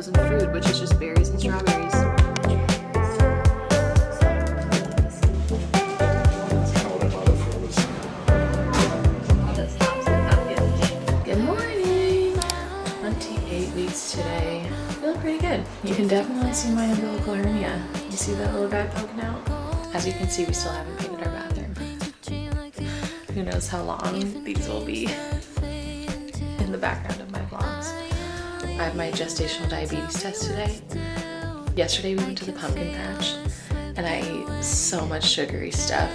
frozen fruit, which is just berries and strawberries. Good morning! 28 weeks today. Feel pretty good. You can definitely see my umbilical hernia. You see that little guy poking out? As you can see, we still haven't painted our bathroom. Who knows how long these will be in the background of my vlogs. I have my gestational diabetes test today. Yesterday we went to the pumpkin patch and I ate so much sugary stuff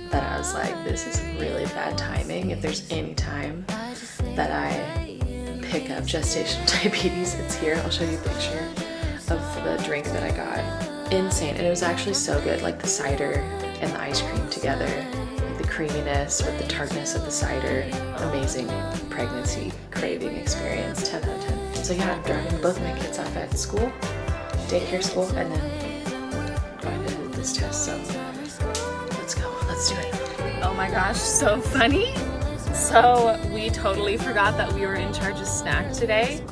that I was like, this is really bad timing. If there's any time that I pick up gestational diabetes, it's here. I'll show you a picture of the drink that I got. Insane. And it was actually so good, like the cider and the ice cream together, like the creaminess with the tartness of the cider. Amazing pregnancy craving experience, 10 out of 10. So yeah, I'm dropping both my kids off at school, daycare school, and then going to this test. So let's go, let's do it. Oh my gosh, so funny. So we totally forgot that we were in charge of snack today.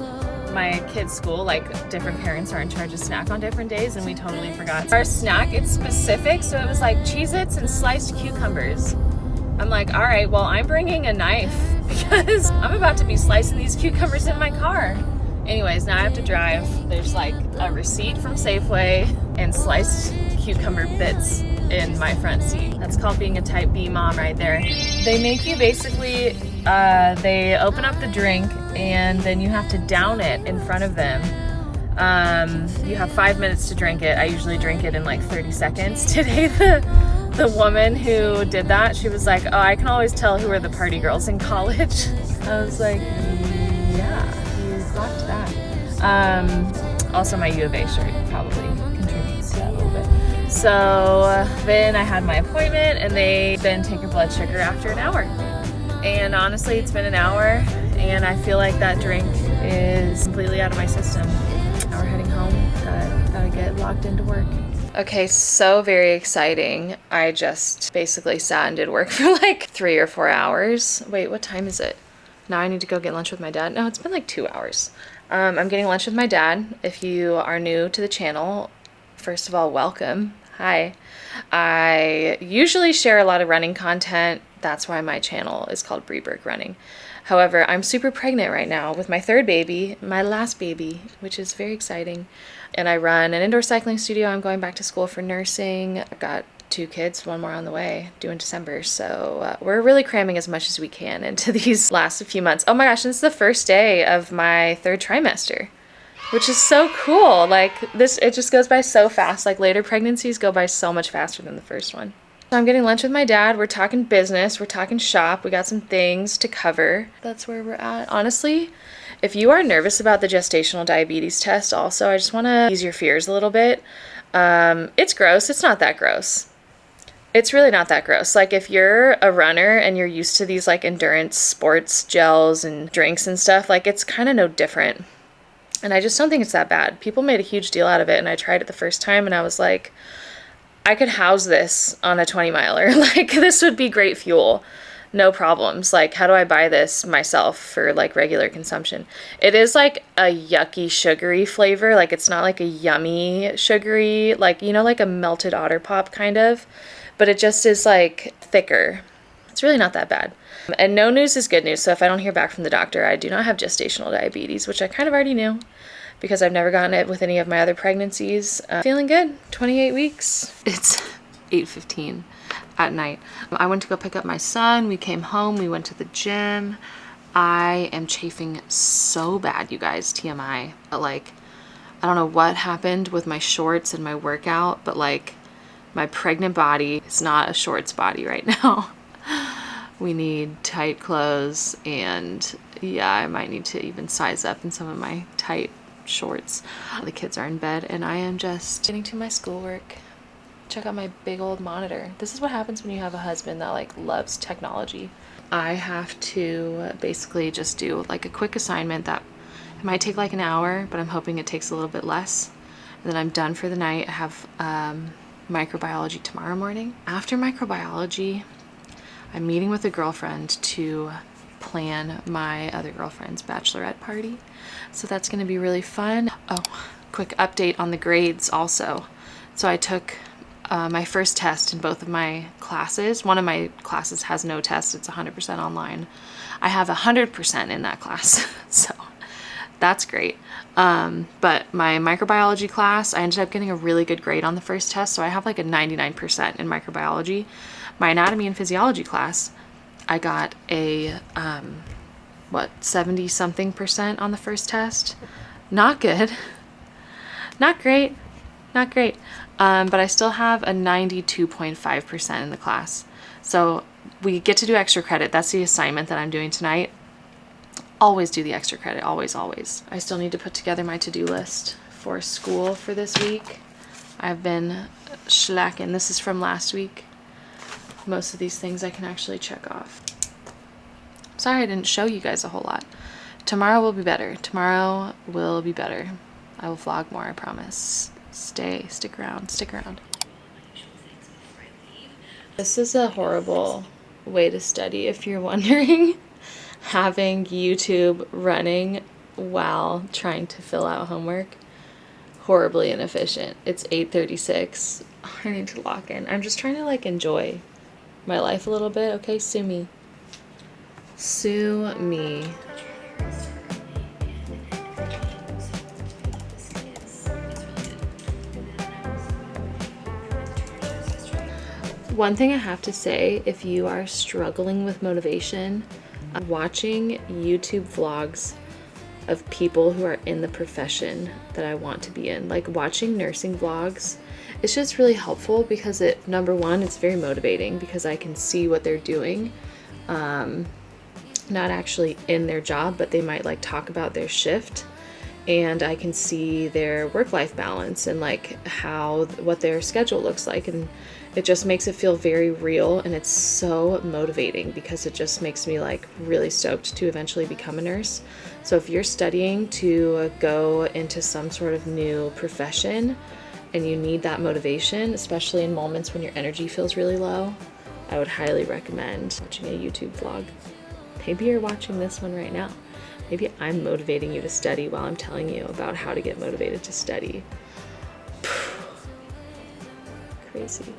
My kids' school, like different parents are in charge of snack on different days, and we totally forgot. Our snack, it's specific, so it was like Cheez-Its and sliced cucumbers. I'm like, all right, well, I'm bringing a knife because I'm about to be slicing these cucumbers in my car. Anyways, now I have to drive. There's like a receipt from Safeway and sliced cucumber bits in my front seat. That's called being a type B mom right there. They make you basically, they open up the drink and then you have to down it in front of them. You have 5 minutes to drink it. I usually drink it in like 30 seconds. Today, the woman who did that, she was like, oh, I can always tell who are the party girls in college. I was like, yeah, you rocked that. Also my U of A shirt probably contributes to that a little bit. So then I had my appointment and they then take your blood sugar after an hour. And honestly, it's been an hour and I feel like that drink is completely out of my system. Now we're heading home, gotta get locked into work. Okay, so very exciting. I just basically sat and did work for like 3 or 4 hours. Wait, what time is it? Now I need to go get lunch with my dad. No, it's been like 2 hours. I'm getting lunch with my dad. If you are new to the channel, first of all, welcome. Hi. I usually share a lot of running content. That's why my channel is called Breeberg Running. However, I'm super pregnant right now with my third baby, my last baby, which is very exciting. And I run an indoor cycling studio. I'm going back to school for nursing. I've got 2 kids, 1 more on the way, due in December. So we're really cramming as much as we can into these last few months. Oh my gosh, this is the first day of my 3rd trimester, which is so cool. Like this, it just goes by so fast. Like later pregnancies go by so much faster than the first one. So I'm getting lunch with my dad. We're talking business, we're talking shop. We got some things to cover. That's where we're at. Honestly, if you are nervous about the gestational diabetes test also, I just want to ease your fears a little bit. It's gross. It's not that gross. It's really not that gross. Like if you're a runner and you're used to these like endurance sports gels and drinks and stuff, like it's kind of no different. And I just don't think it's that bad. People made a huge deal out of it and I tried it the first time and I was like, I could house this on a 20 miler. Like this would be great fuel. No problems. Like how do I buy this myself for like regular consumption? It is like a yucky sugary flavor. Like it's not like a yummy sugary, like, you know, like a melted Otter Pop kind of, but it just is like thicker. It's really not that bad. And no news is good news. So if I don't hear back from the doctor, I do not have gestational diabetes, which I kind of already knew because I've never gotten it with any of my other pregnancies. Feeling good, 28 weeks. It's 8:15 at night. I went to go pick up my son. We came home, we went to the gym. I am chafing so bad, you guys, TMI. But like, I don't know what happened with my shorts and my workout, but like my pregnant body is not a shorts body right now. We need tight clothes and yeah, I might need to even size up in some of my tight shorts. The kids are in bed and I am just getting to my schoolwork. Check out my big old monitor. This is what happens when you have a husband that like loves technology. I have to basically just do like a quick assignment that it might take like an hour, but I'm hoping it takes a little bit less. And then I'm done for the night. I have microbiology tomorrow morning. After microbiology, I'm meeting with a girlfriend to plan my other girlfriend's bachelorette party. So that's going to be really fun. Oh, quick update on the grades also. So I took my first test in both of my classes. One of my classes has no test, it's 100% online. I have 100% in that class, so that's great. But my microbiology class, I ended up getting a really good grade on the first test, so I have like a 99% in microbiology. My anatomy and physiology class, I got a 70 something percent on the first test. Not good, not great, not great. But I still have a 92.5% in the class. So we get to do extra credit. That's the assignment that I'm doing tonight. Always do the extra credit, always, always. I still need to put together my to-do list for school for this week. I've been slacking. This is from last week. Most of these things I can actually check off. Sorry I didn't show you guys a whole lot. Tomorrow will be better. Tomorrow will be better. I will vlog more, I promise. Stick around, stick around. This is a horrible way to study, if you're wondering. Having YouTube running while trying to fill out homework. Horribly inefficient. It's 8:36. I need to lock in. I'm just trying to like enjoy my life a little bit. Okay, sue me. Sue me. One thing I have to say, if you are struggling with motivation, watching YouTube vlogs of people who are in the profession that I want to be in, like watching nursing vlogs, it's just really helpful because number one, it's very motivating because I can see what they're doing, not actually in their job, but they might like talk about their shift, and I can see their work-life balance and like what their schedule looks like, and it just makes it feel very real, and it's so motivating because it just makes me like really stoked to eventually become a nurse. So if you're studying to go into some sort of new profession and you need that motivation, especially in moments when your energy feels really low, I would highly recommend watching a YouTube vlog. Maybe you're watching this one right now. Maybe I'm motivating you to study while I'm telling you about how to get motivated to study. Crazy.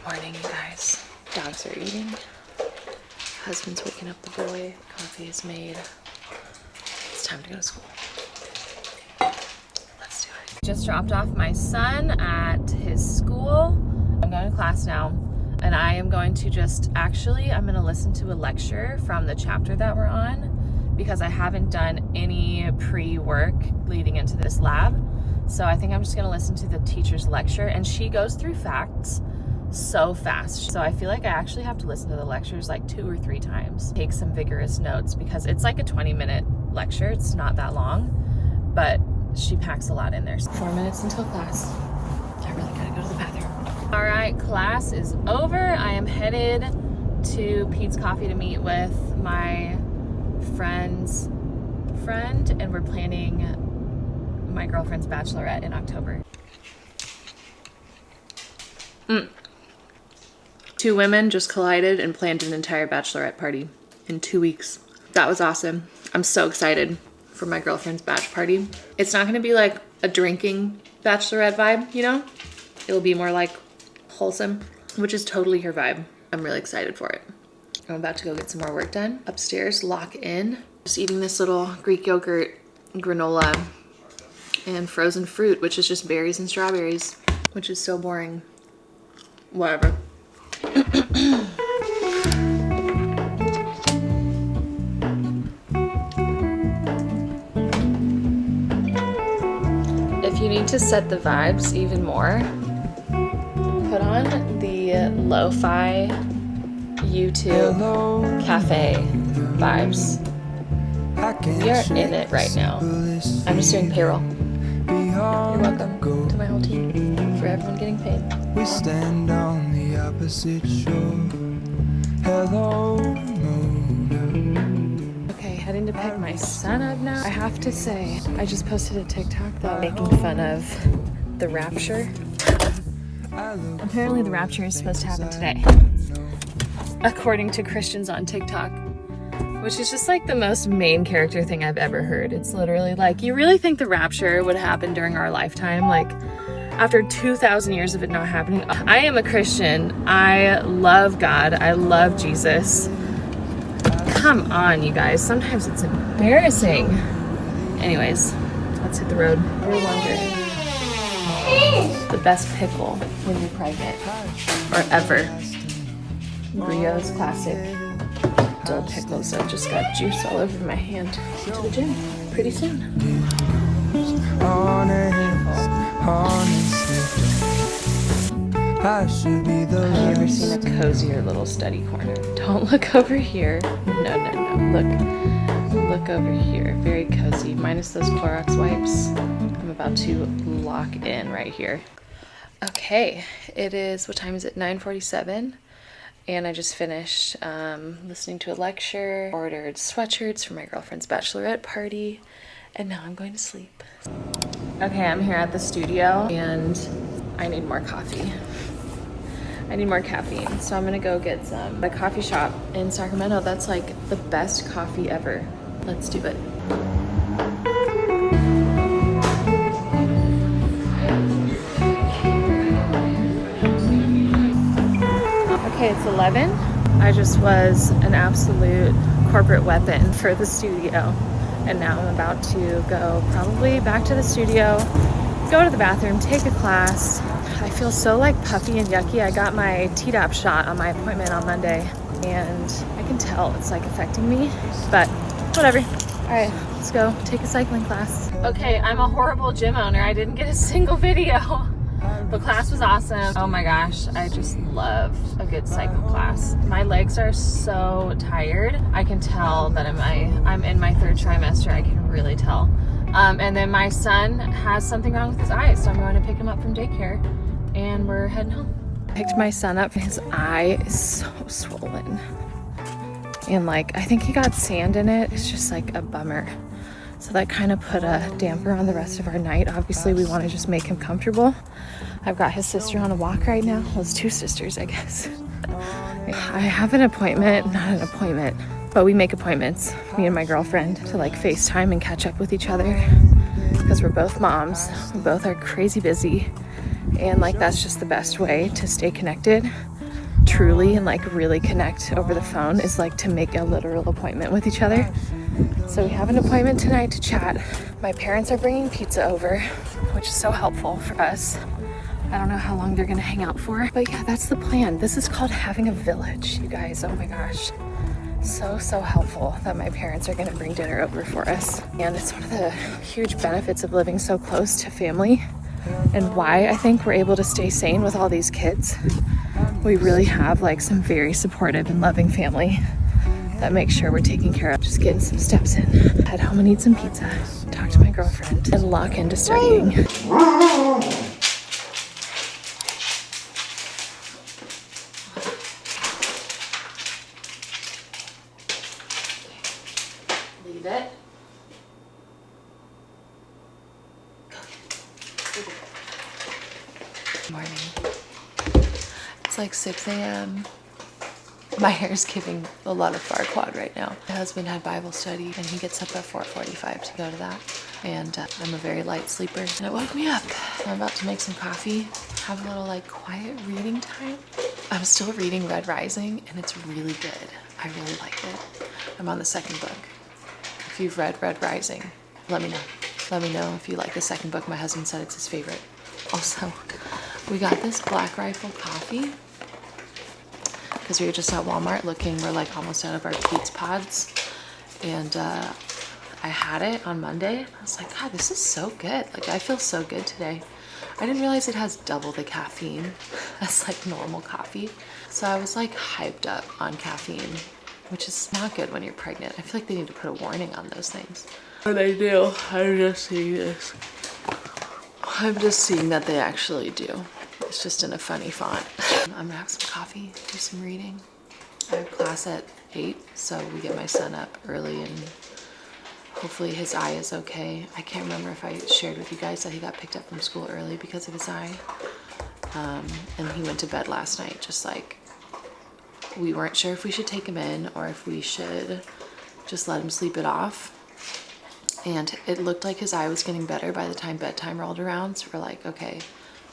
Morning, you guys. Dogs are eating. Husband's waking up the boy. Coffee is made. It's time to go to school. Let's do it. Just dropped off my son at his school. I'm going to class now, and I am going to I'm going to listen to a lecture from the chapter that we're on because I haven't done any pre-work leading into this lab. So I think I'm just going to listen to the teacher's lecture, and she goes through facts so fast. So I feel like I actually have to listen to the lectures like 2 or 3 times. Take some vigorous notes because it's like a 20-minute lecture. It's not that long, but she packs a lot in there. 4 minutes until class. I really gotta go to the bathroom. All right, class is over. I am headed to Pete's Coffee to meet with my friend's friend, and we're planning my girlfriend's bachelorette in October. 2 women just collided and planned an entire bachelorette party in 2 weeks. That was awesome. I'm so excited for my girlfriend's batch party. It's not gonna be like a drinking bachelorette vibe, you know? It'll be more like wholesome, which is totally her vibe. I'm really excited for it. I'm about to go get some more work done. Upstairs, lock in. Just eating this little Greek yogurt, granola, and frozen fruit, which is just berries and strawberries, which is so boring. Whatever. If you need to set the vibes even more, put on the lo-fi YouTube cafe vibes. We are in it right now. I'm just doing payroll. You're welcome to my whole team for everyone getting paid. We stand on the opposite shore. Hello, okay, heading to pick my son up now. I have to say, I just posted a TikTok though, making fun of the rapture. Apparently the rapture is supposed to happen today, according to Christians on TikTok, which is just like the most main character thing I've ever heard. It's literally like, you really think the rapture would happen during our lifetime? Like, after 2,000 years of it not happening? I am a Christian. I love God. I love Jesus. Come on, you guys. Sometimes it's embarrassing. Anyways, let's hit the road. We're wondering the best pickle when you're pregnant, or ever. Brio's classic dill pickles. I just got juice all over my hand. To the gym pretty soon. Have you ever seen a cozier little study corner? Don't look over here. No. Look over here. Very cozy. Minus those Clorox wipes. I'm about to lock in right here. Okay, it is, what time is it? 9:47. And I just finished listening to a lecture, ordered sweatshirts for my girlfriend's bachelorette party, and now I'm going to sleep. Okay, I'm here at the studio and I need more coffee. I need more caffeine, so I'm gonna go get some. The coffee shop in Sacramento, that's like the best coffee ever. Let's do it. Okay, it's 11. I just was an absolute corporate weapon for the studio. And now I'm about to go probably back to the studio, go to the bathroom, take a class. I feel so like puffy and yucky. I got my Tdap shot on my appointment on Monday and I can tell it's like affecting me, but whatever. All right, let's go take a cycling class. Okay, I'm a horrible gym owner. I didn't get a single video. The class was awesome. Oh my gosh, I just love a good cycle class. My legs are so tired. I can tell that I'm in my third trimester. I can really tell. And then my son has something wrong with his eyes, so I'm going to pick him up from daycare and we're heading home. Picked my son up. His eye is so swollen. And like, I think he got sand in it. It's just like a bummer. So that kind of put a damper on the rest of our night. Obviously, we want to just make him comfortable. I've got his sister on a walk right now. Well, it's two sisters, I guess. I have an appointment, not an appointment, but we make appointments, me and my girlfriend, to like FaceTime and catch up with each other because we're both moms. We both are crazy busy. And like, that's just the best way to stay connected truly and like really connect over the phone is like to make a literal appointment with each other. So we have an appointment tonight to chat. My parents are bringing pizza over, which is so helpful for us. I don't know how long they're gonna hang out for, but yeah, that's the plan. This is called having a village, you guys. Oh my gosh. So helpful that my parents are gonna bring dinner over for us. And it's one of the huge benefits of living so close to family and why I think we're able to stay sane with all these kids. We really have like some very supportive and loving family that makes sure we're taking care of. Just getting some steps in. Head home and eat some pizza. Talk to my girlfriend and lock into studying. Leave it. Good morning. It's like 6 a.m. My hair's giving a lot of Farquaad right now. My husband had Bible study and he gets up at 4:45 to go to that. And I'm a very light sleeper and it woke me up. I'm about to make some coffee, have a little like quiet reading time. I'm still reading Red Rising and it's really good. I really like it. I'm on the second book. If you've read Red Rising, let me know. Let me know if you like the second book. My husband said it's his favorite. Also, we got this Black Rifle coffee because we were just at Walmart looking. We're like almost out of our Pete's pods. And I had it on Monday. I was like, God, this is so good. Like, I feel so good today. I didn't realize it has double the caffeine as like normal coffee. So I was like hyped up on caffeine, which is not good when you're pregnant. I feel like they need to put a warning on those things. But they do. I'm just seeing this. I'm just seeing that they actually do. It's just in a funny font. I'm gonna have some coffee, do some reading. I have class at 8, so we get my son up early and hopefully his eye is okay. I can't remember if I shared with you guys that he got picked up from school early because of his eye. And he went to bed last night, just like, we weren't sure if we should take him in or if we should just let him sleep it off. And it looked like his eye was getting better by the time bedtime rolled around. So we're like, okay,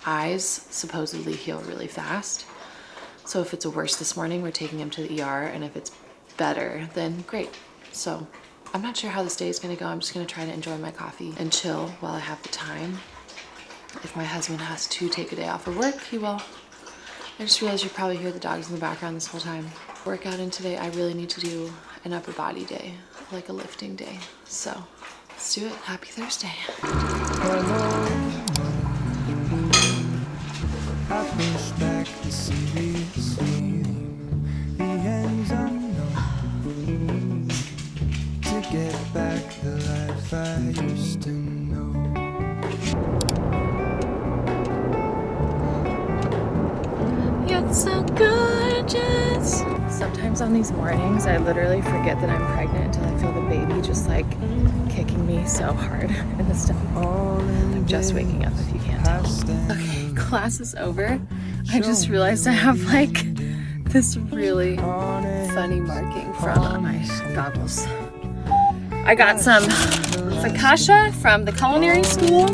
eyes supposedly heal really fast. So if it's worse this morning, we're taking him to the ER, and if it's better, then great. So I'm not sure how this day is gonna go. I'm just gonna try to enjoy my coffee and chill while I have the time. If my husband has to take a day off of work, he will. I just realized you probably hear the dogs in the background this whole time. Workout in today, I really need to do an upper body day, like a lifting day. So let's do it. Happy Thursday. I push back the serious feeling, the ends unknown, to get back the life I used to know. You're so gorgeous. Sometimes on these mornings, I literally forget that I'm pregnant until I feel the baby just like kicking me so hard in the stomach. I'm just waking up, if you can't tell. Okay, class is over. I just realized I have like this really funny marking from my goggles. I got some focaccia from the culinary school,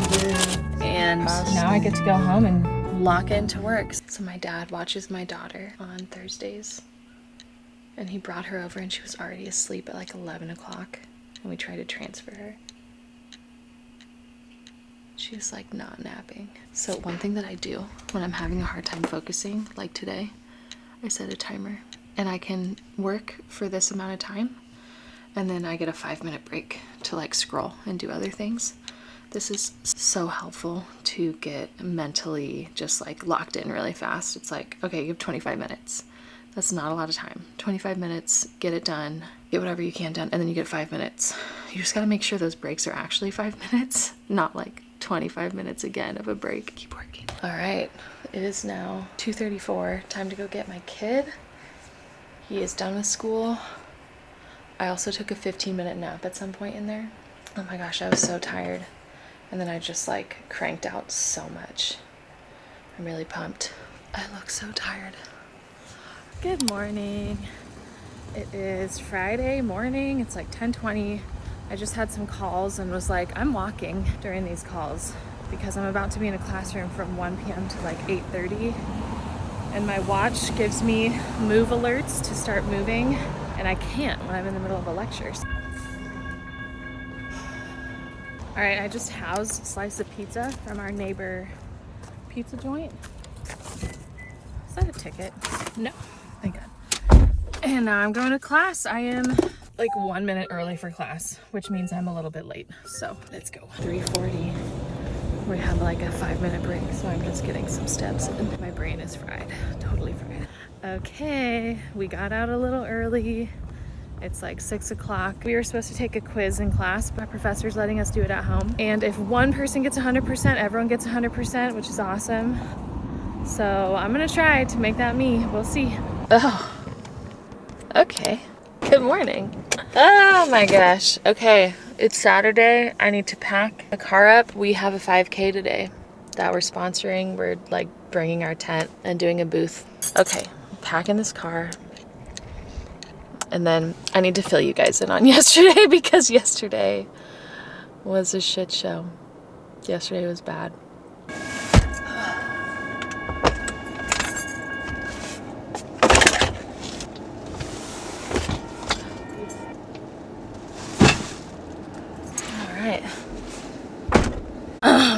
and now I get to go home and lock into work. So my dad watches my daughter on Thursdays, and he brought her over and she was already asleep at like 11 o'clock, and we tried to transfer her. She's like not napping. So one thing that I do when I'm having a hard time focusing, like today, I set a timer and I can work for this amount of time, and then I get a 5-minute break to like scroll and do other things. This is so helpful to get mentally just like locked in really fast. It's like, okay, you have 25 minutes. That's not a lot of time. 25 minutes, get it done, get whatever you can done, and then you get 5 minutes. You just gotta make sure those breaks are actually 5 minutes, not like 25 minutes again of a break. Keep working. All right, it is now 2:34. Time to go get my kid. He is done with school. I also took a 15-minute nap at some point in there. Oh my gosh, I was so tired. And then I just like cranked out so much. I'm really pumped. I look so tired. Good morning. It is Friday morning. It's like 10:20. I just had some calls and was like, I'm walking during these calls because I'm about to be in a classroom from 1 p.m. to like 8:30. And my watch gives me move alerts to start moving, and I can't when I'm in the middle of a lecture. All right, I just housed a slice of pizza from our neighbor pizza joint. Is that a ticket? No, thank God. And now I'm going to class. I am like 1 minute early for class, which means I'm a little bit late. So let's go. 3:40. We have like a 5-minute break, so I'm just getting some steps in. My brain is fried, totally fried. Okay, we got out a little early. It's like 6 o'clock. We were supposed to take a quiz in class, but our professor's letting us do it at home. And if one person gets 100%, everyone gets 100%, which is awesome. So I'm gonna try to make that me. We'll see. Oh, okay. Good morning. Oh my gosh. Okay, it's Saturday. I need to pack the car up. We have a 5K today that we're sponsoring. We're like bringing our tent and doing a booth. Okay, packing this car. And then I need to fill you guys in on yesterday because yesterday was a shit show. Yesterday was bad. All right.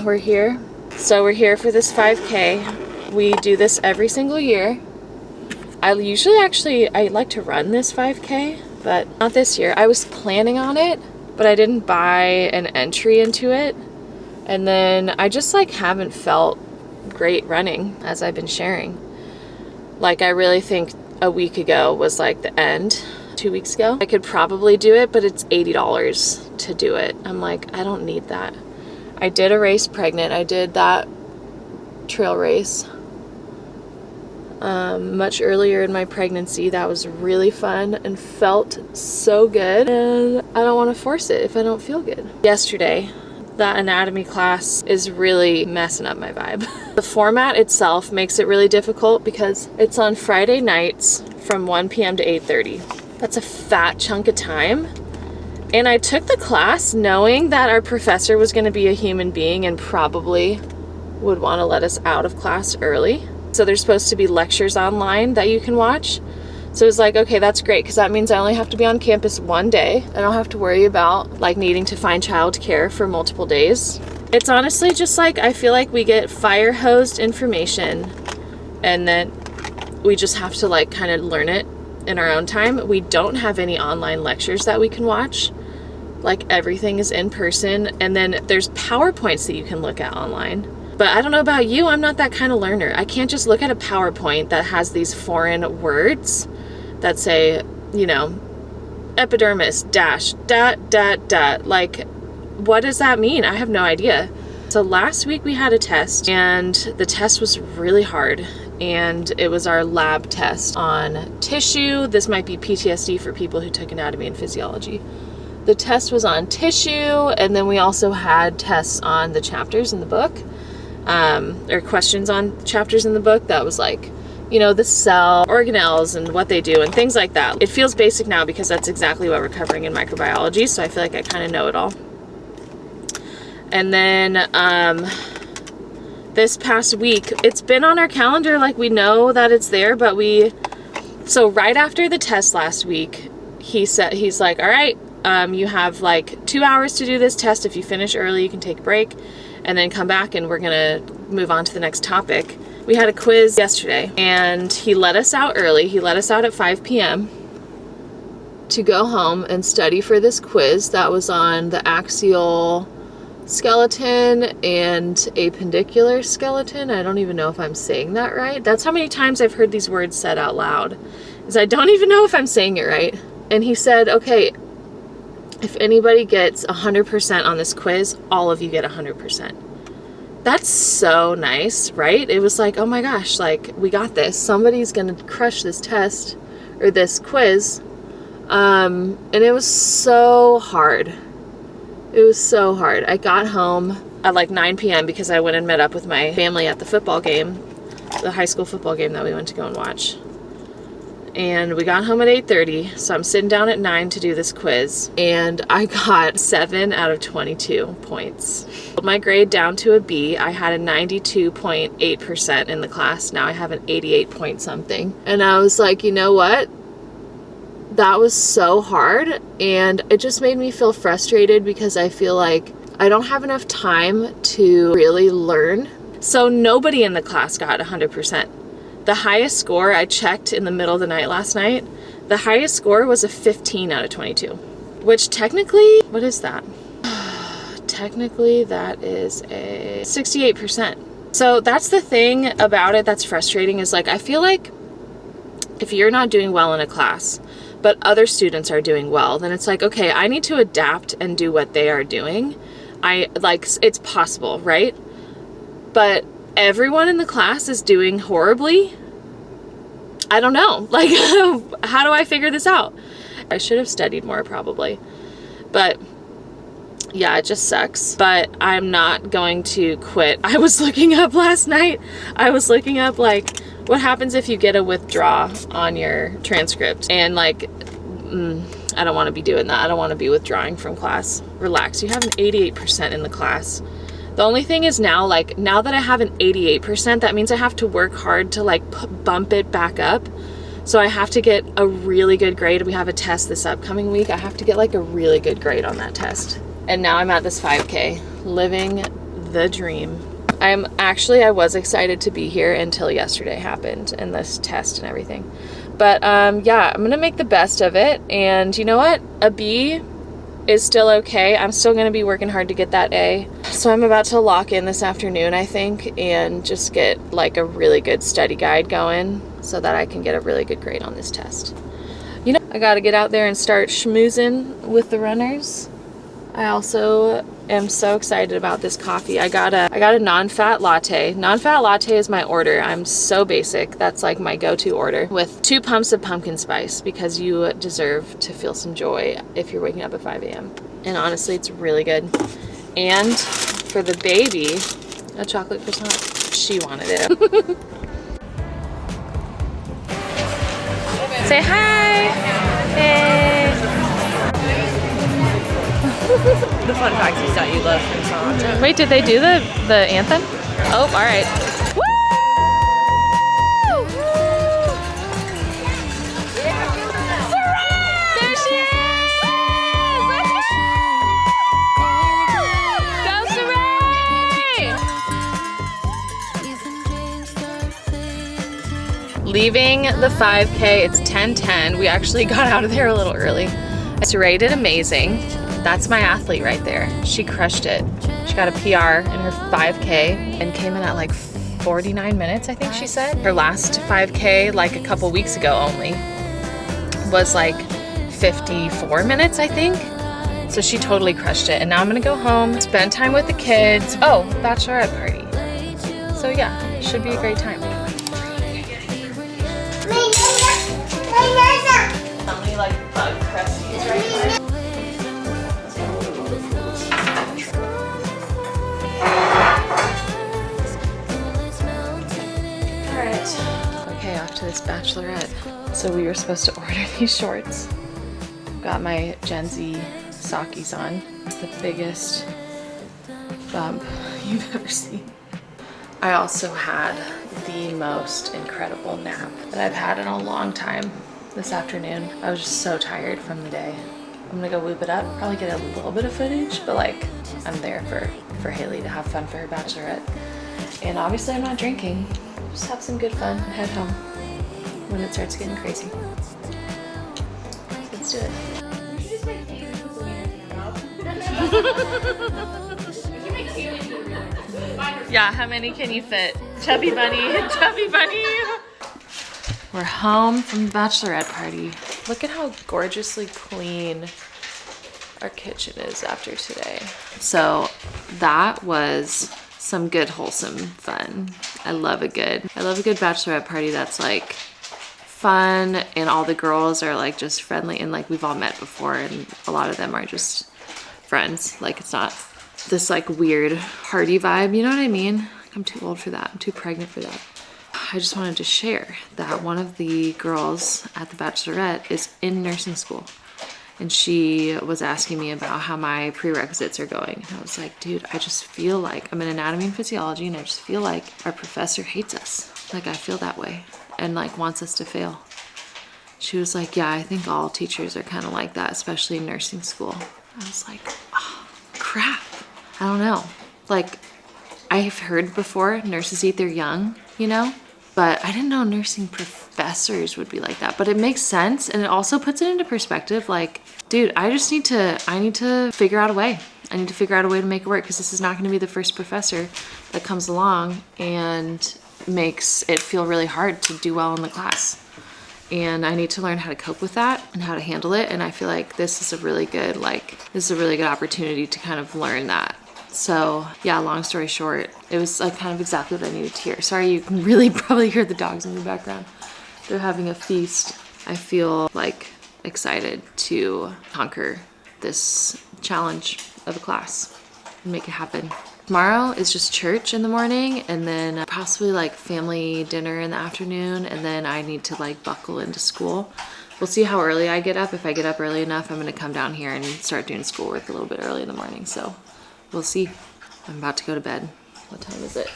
We're here. So we're here for this 5K. We do this every single year. I usually I like to run this 5K, but not this year. I was planning on it but I didn't buy an entry into it. And then I just like haven't felt great running, as I've been sharing. Like, I really think a week ago was like the end. 2 weeks ago I could probably do it, but it's $80 to do it. I'm like, I don't need that. I did a race pregnant. I did that trail race much earlier in my pregnancy. That was really fun and felt so good, and I don't want to force it if I don't feel good. Yesterday, that anatomy class is really messing up my vibe. The format itself makes it really difficult because it's on Friday nights from 1 p.m. to 8:30. That's a fat chunk of time. And I took the class knowing that our professor was going to be a human being and probably would want to let us out of class early. So there's supposed to be lectures online that you can watch. So it was like, okay, that's great, because that means I only have to be on campus one day. I don't have to worry about like needing to find childcare for multiple days. It's honestly just like, I feel like we get fire hosed information and then we just have to like kind of learn it in our own time. We don't have any online lectures that we can watch. Like, everything is in person, and then there's PowerPoints that you can look at online. But I don't know about you, I'm not that kind of learner. I can't just look at a PowerPoint that has these foreign words that say, you know, epidermis dash dot dot dot. Like, what does that mean? I have no idea. So last week we had a test, and the test was really hard, and it was our lab test on tissue. This might be PTSD for people who took anatomy and physiology. The test was on tissue, and then we also had tests on the chapters in the book, or questions on chapters in the book that was like, you know, the cell organelles and what they do and things like that. It feels basic now because that's exactly what we're covering in microbiology, so I feel like I kind of know it all. And then this past week, it's been on our calendar, like we know that it's there, but so right after the test last week, he's like, all right, you have like 2 hours to do this test. If you finish early, you can take a break and then come back and we're gonna move on to the next topic. We had a quiz yesterday and he let us out early. He let us out at 5 p.m. to go home and study for this quiz that was on the axial skeleton and appendicular skeleton. I don't even know if I'm saying that right. That's how many times I've heard these words said out loud, is I don't even know if I'm saying it right. And he said, okay, if anybody gets 100% on this quiz, all of you get 100%. That's so nice, right? It was like, oh my gosh, like, we got this. Somebody's gonna crush this test or this quiz. And it was so hard. It was so hard. I got home at like 9 p.m. because I went and met up with my family at the football game, the high school football game that we went to go and watch. And we got home at 8:30, so I'm sitting down at 9 to do this quiz, and I got 7 out of 22 points. My grade down to a B. I had a 92.8% in the class. Now I have an 88 point something. And I was like, you know what? That was so hard, and it just made me feel frustrated because I feel like I don't have enough time to really learn. So nobody in the class got 100%. The highest score, I checked in the middle of the night last night, the highest score was a 15 out of 22, which technically, what is that? Technically, that is a 68%. So that's the thing about it that's frustrating, is like, I feel like if you're not doing well in a class, but other students are doing well, then it's like, okay, I need to adapt and do what they are doing. It's possible, right? But everyone in the class is doing horribly. I don't know. Like, how do I figure this out? I should have studied more probably. But yeah, it just sucks. But I'm not going to quit. I was looking up last night. I was looking up like what happens if you get a withdraw on your transcript. And like, I don't want to be doing that. I don't want to be withdrawing from class. Relax. You have an 88% in the class. The only thing is now that I have an 88%, that means I have to work hard to like bump it back up. So I have to get a really good grade. We have a test this upcoming week. I have to get like a really good grade on that test. And now I'm at this 5K, living the dream. I was excited to be here until yesterday happened and this test and everything. But yeah, I'm gonna make the best of it. And you know what? A B is still okay. I'm still going to be working hard to get that A. So I'm about to lock in this afternoon, I think, and just get like a really good study guide going so that I can get a really good grade on this test. You know, I got to get out there and start schmoozing with the runners. I also am so excited about this coffee. I got a non-fat latte. Non-fat latte is my order. I'm so basic. That's like my go-to order with 2 pumps of pumpkin spice because you deserve to feel some joy if you're waking up at 5 a.m. And honestly, it's really good. And for the baby, a chocolate croissant. She wanted it. Say hi. Hey. The fun fact is that you love croissant. Wait, did they do the anthem? Oh, all right. Woo! There she is! Go Saray! Leaving the 5K, it's 10:10. We actually got out of there a little early. Saray did amazing. That's my athlete right there. She crushed it. She got a PR in her 5K and came in at like 49 minutes, I think she said. Her last 5K, like a couple weeks ago only, was like 54 minutes, I think. So she totally crushed it. And now I'm gonna go home, spend time with the kids. Oh, bachelorette party. So yeah, should be a great time. How many like bug crusties right here? Okay, off to this bachelorette. So we were supposed to order these shorts. Got my Gen Z sockies on. It's the biggest bump you've ever seen. I also had the most incredible nap that I've had in a long time this afternoon. I was just so tired from the day. I'm gonna go whoop it up, probably get a little bit of footage, but like I'm there for Haley to have fun for her bachelorette. And obviously I'm not drinking. Just have some good fun and head home when it starts getting crazy. Let's do it. Yeah, how many can you fit? Chubby bunny, chubby bunny. We're home from the bachelorette party. Look at how gorgeously clean our kitchen is after today. So that was some good wholesome fun. I love a good bachelorette party that's like fun and all the girls are like just friendly and like we've all met before and a lot of them are just friends. Like it's not this like weird party vibe, you know what I mean? Like, I'm too old for that. I'm too pregnant for that. I just wanted to share that one of the girls at the bachelorette is in nursing school. And she was asking me about how my prerequisites are going. And I was like, dude, I just feel like I'm in anatomy and physiology and I just feel like our professor hates us. Like I feel that way and like wants us to fail. She was like, yeah, I think all teachers are kind of like that, especially in nursing school. I was like, oh, crap. I don't know. Like I've heard before nurses eat their young, you know? But I didn't know nursing professors would be like that. But it makes sense and it also puts it into perspective. Like, dude, I need to figure out a way. I need to figure out a way to make it work because this is not going to be the first professor that comes along and makes it feel really hard to do well in the class. And I need to learn how to cope with that and how to handle it. And I feel like this is a really good opportunity to kind of learn that. So yeah, long story short, it was like kind of exactly what I needed to hear. Sorry, you can really probably hear the dogs in the background. They're having a feast. I feel like excited to conquer this challenge of a class and make it happen. Tomorrow is just church in the morning and then possibly like family dinner in the afternoon. And then I need to like buckle into school. We'll see how early I get up. If I get up early enough, I'm gonna come down here and start doing schoolwork a little bit early in the morning. So we'll see. I'm about to go to bed. What time is it?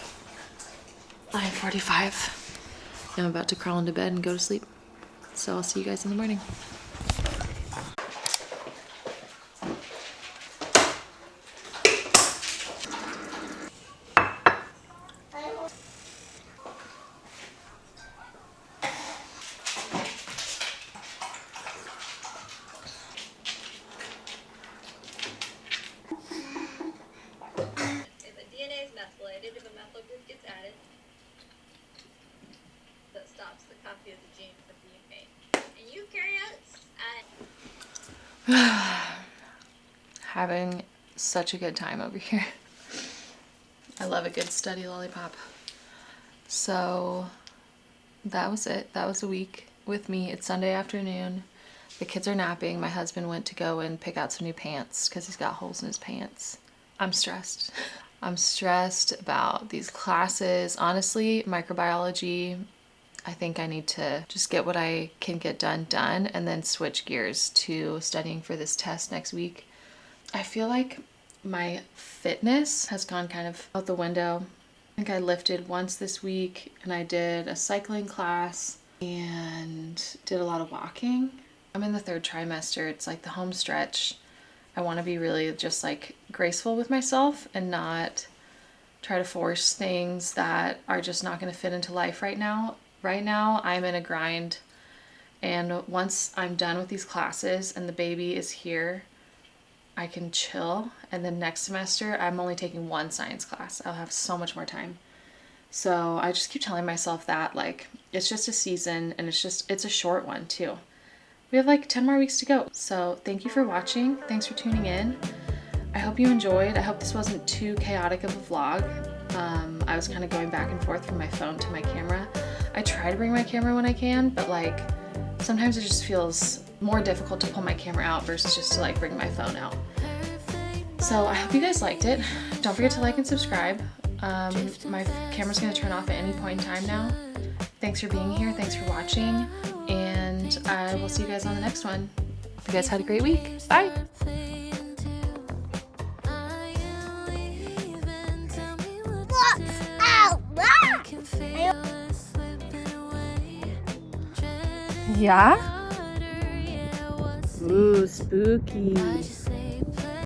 9:45. I'm about to crawl into bed and go to sleep. So I'll see you guys in the morning. Having such a good time over here. I love a good study lollipop. So that was it. That was a week with me. It's Sunday afternoon. The kids are napping. My husband went to go and pick out some new pants because he's got holes in his pants. I'm stressed. I'm stressed about these classes. Honestly, microbiology, I think I need to just get what I can get done and then switch gears to studying for this test next week. I feel like my fitness has gone kind of out the window. I think I lifted once this week and I did a cycling class and did a lot of walking. I'm in the 3rd trimester. It's like the home stretch. I want to be really just like graceful with myself and not try to force things that are just not going to fit into life right now. Right now, I'm in a grind, and once I'm done with these classes and the baby is here, I can chill. And then next semester, I'm only taking 1 science class. I'll have so much more time. So I just keep telling myself that, like, it's just a season, and it's a short one too. We have like 10 more weeks to go. So thank you for watching. Thanks for tuning in. I hope you enjoyed. I hope this wasn't too chaotic of a vlog. I was kind of going back and forth from my phone to my camera. I try to bring my camera when I can, but like sometimes it just feels more difficult to pull my camera out versus just to like bring my phone out. So I hope you guys liked it. Don't forget to like and subscribe. My camera's gonna turn off at any point in time now. Thanks for being here. Thanks for watching. And I will see you guys on the next one. Hope you guys had a great week. Bye. Yeah? Ooh, spooky.